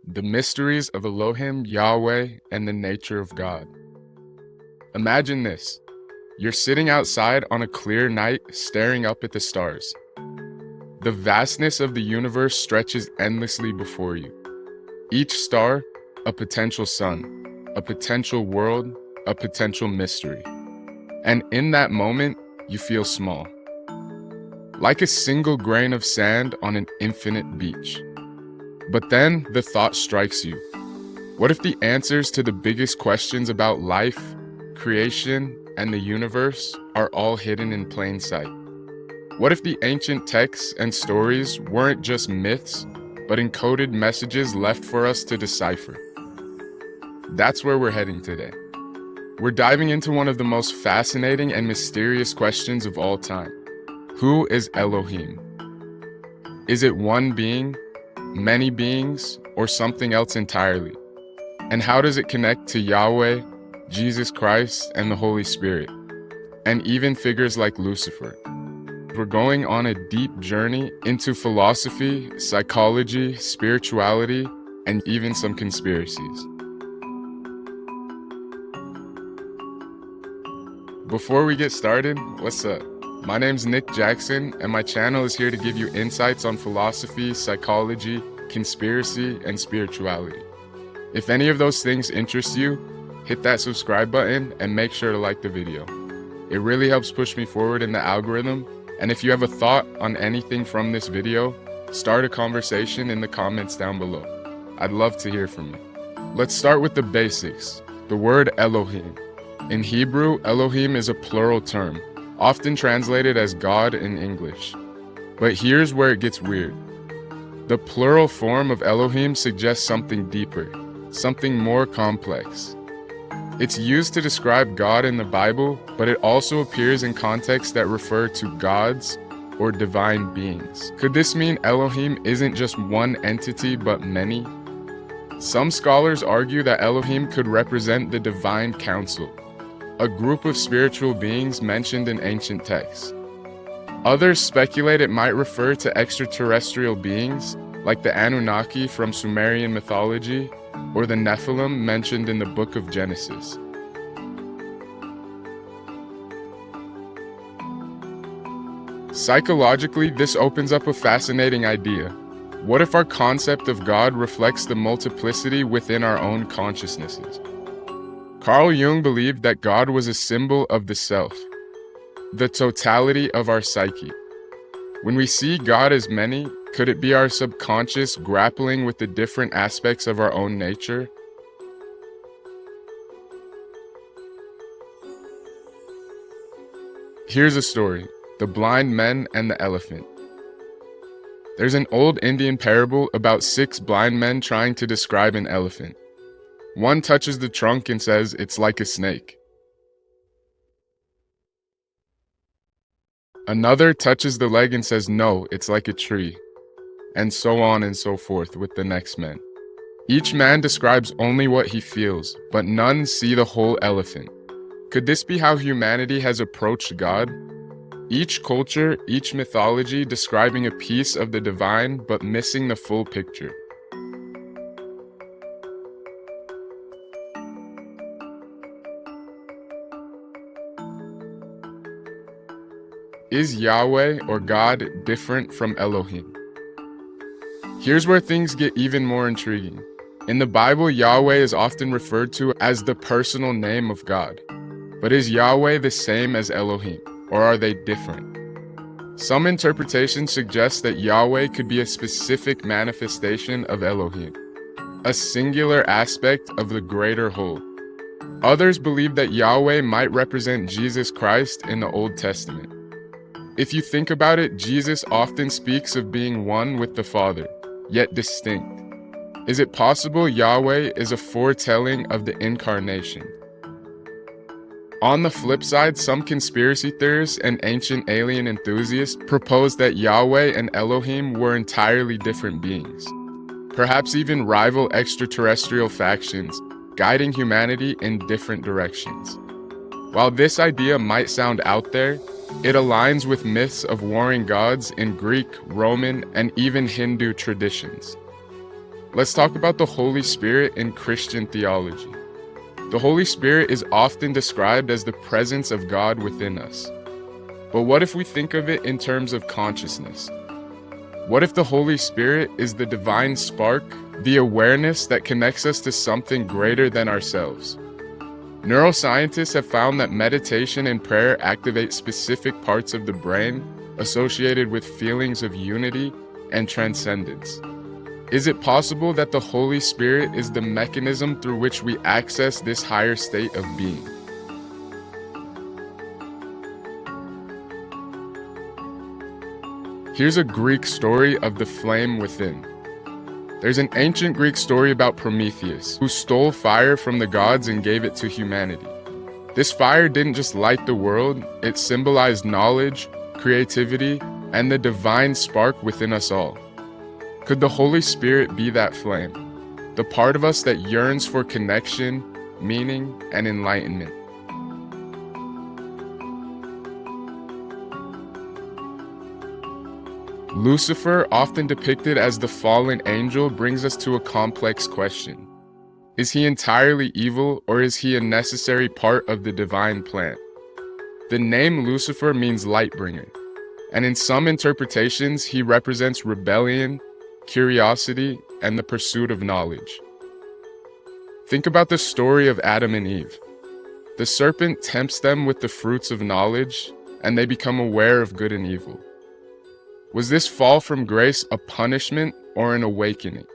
The mysteries of Elohim, Yahweh, and the nature of God. Imagine this. You're sitting outside on a clear night, staring up at the stars. The vastness of the universe stretches endlessly before you. Each star, a potential sun, a potential world, a potential mystery. And in that moment, you feel small. Like a single grain of sand on an infinite beach. But then the thought strikes you. What if the answers to the biggest questions about life, creation, and the universe are all hidden in plain sight? What if the ancient texts and stories weren't just myths, but encoded messages left for us to decipher? That's where we're heading today. We're diving into one of the most fascinating and mysterious questions of all time. Who is Elohim? Is it one being, many beings, or something else entirely? And how does it connect to Yahweh, Jesus Christ, and the Holy Spirit, and even figures like Lucifer? We're going on a deep journey into philosophy, psychology, spirituality, and even some conspiracies. Before we get started, what's up? My name's Nick Jackson, and my channel is here to give you insights on philosophy, psychology, conspiracy, and spirituality. If any of those things interest you, hit that subscribe button and make sure to like the video. It really helps push me forward in the algorithm, and if you have a thought on anything from this video, start a conversation in the comments down below. I'd love to hear from you. Let's start with the basics. The word Elohim. In Hebrew, Elohim is a plural term, often translated as God in English. But here's where it gets weird. The plural form of Elohim suggests something deeper, something more complex. It's used to describe God in the Bible, but it also appears in contexts that refer to gods or divine beings. Could this mean Elohim isn't just one entity but many? Some scholars argue that Elohim could represent the divine council, a group of spiritual beings mentioned in ancient texts. Others speculate it might refer to extraterrestrial beings, like the Anunnaki from Sumerian mythology, or the Nephilim mentioned in the book of Genesis. Psychologically, this opens up a fascinating idea. What if our concept of God reflects the multiplicity within our own consciousnesses? Carl Jung believed that God was a symbol of the self, the totality of our psyche. When we see God as many, could it be our subconscious grappling with the different aspects of our own nature? Here's a story, The Blind Men and the Elephant. There's an old Indian parable about 6 blind men trying to describe an elephant. One touches the trunk and says it's like a snake. Another touches the leg and says no, it's like a tree. And so on and so forth with the next man. Each man describes only what he feels, but none see the whole elephant. Could this be how humanity has approached God? Each culture, each mythology describing a piece of the divine, but missing the full picture. Is Yahweh or God different from Elohim? Here's where things get even more intriguing. In the Bible, Yahweh is often referred to as the personal name of God. But is Yahweh the same as Elohim, or are they different? Some interpretations suggest that Yahweh could be a specific manifestation of Elohim, a singular aspect of the greater whole. Others believe that Yahweh might represent Jesus Christ in the Old Testament. If you think about it, Jesus often speaks of being one with the Father, yet distinct. Is it possible Yahweh is a foretelling of the incarnation? On the flip side, some conspiracy theorists and ancient alien enthusiasts propose that Yahweh and Elohim were entirely different beings, perhaps even rival extraterrestrial factions, guiding humanity in different directions. While this idea might sound out there, it aligns with myths of warring gods in Greek, Roman, and even Hindu traditions. let's talk about the Holy Spirit in Christian theology. The Holy Spirit is often described as the presence of God within us. But what if we think of it in terms of consciousness? What if the Holy Spirit is the divine spark, the awareness that connects us to something greater than ourselves? Neuroscientists have found that meditation and prayer activate specific parts of the brain associated with feelings of unity and transcendence. Is it possible that the Holy Spirit is the mechanism through which we access this higher state of being? Here's a Greek story of the flame within. There's an ancient Greek story about Prometheus, who stole fire from the gods and gave it to humanity. This fire didn't just light the world, it symbolized knowledge, creativity, and the divine spark within us all. Could the Holy Spirit be that flame, the part of us that yearns for connection, meaning, and enlightenment? Lucifer, often depicted as the fallen angel, brings us to a complex question. Is he entirely evil, or is he a necessary part of the divine plan? The name Lucifer means light bringer, and in some interpretations, he represents rebellion, curiosity, and the pursuit of knowledge. Think about the story of Adam and Eve. The serpent tempts them with the fruits of knowledge, and they become aware of good and evil. Was this fall from grace a punishment or an awakening?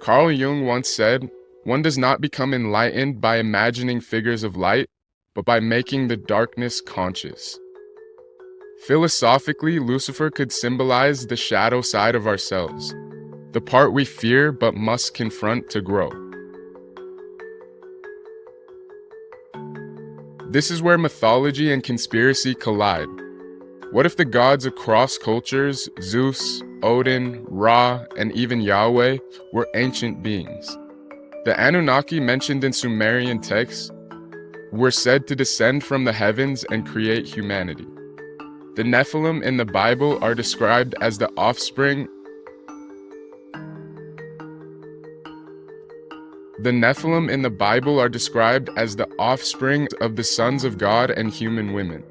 Carl Jung once said, "One does not become enlightened by imagining figures of light, but by making the darkness conscious." Philosophically, Lucifer could symbolize the shadow side of ourselves, the part we fear but must confront to grow. This is where mythology and conspiracy collide. What if the gods across cultures, Zeus, Odin, Ra, and even Yahweh, were ancient beings? The Anunnaki mentioned in Sumerian texts were said to descend from the heavens and create humanity. The Nephilim in the Bible are described as the offspring of the sons of God and human women.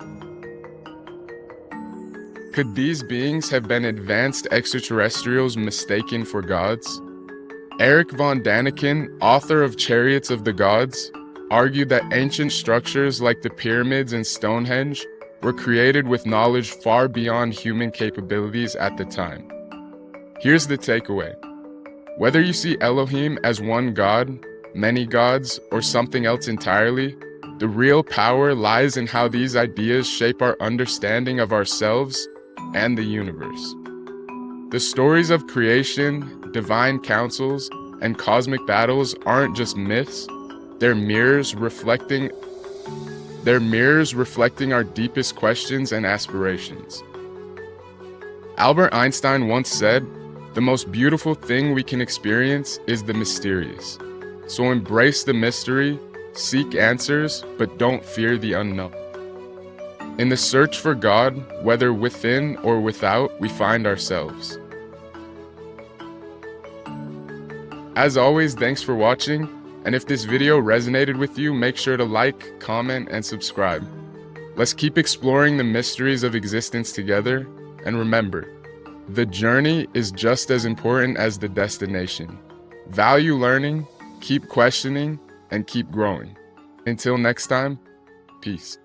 Could these beings have been advanced extraterrestrials mistaken for gods? Eric von Daniken, author of Chariots of the Gods, argued that ancient structures like the pyramids and Stonehenge were created with knowledge far beyond human capabilities at the time. Here's the takeaway. Whether you see Elohim as one god, many gods, or something else entirely, the real power lies in how these ideas shape our understanding of ourselves and the universe. The stories of creation, divine councils, and cosmic battles aren't just myths, they're mirrors reflecting our deepest questions and aspirations. Albert Einstein once said, "The most beautiful thing we can experience is the mysterious." So embrace the mystery, seek answers, but don't fear the unknown. In the search for God, whether within or without, we find ourselves. As always, thanks for watching, and if this video resonated with you, make sure to like, comment, and subscribe. Let's keep exploring the mysteries of existence together, and remember, the journey is just as important as the destination. Value learning, keep questioning, and keep growing. Until next time, peace.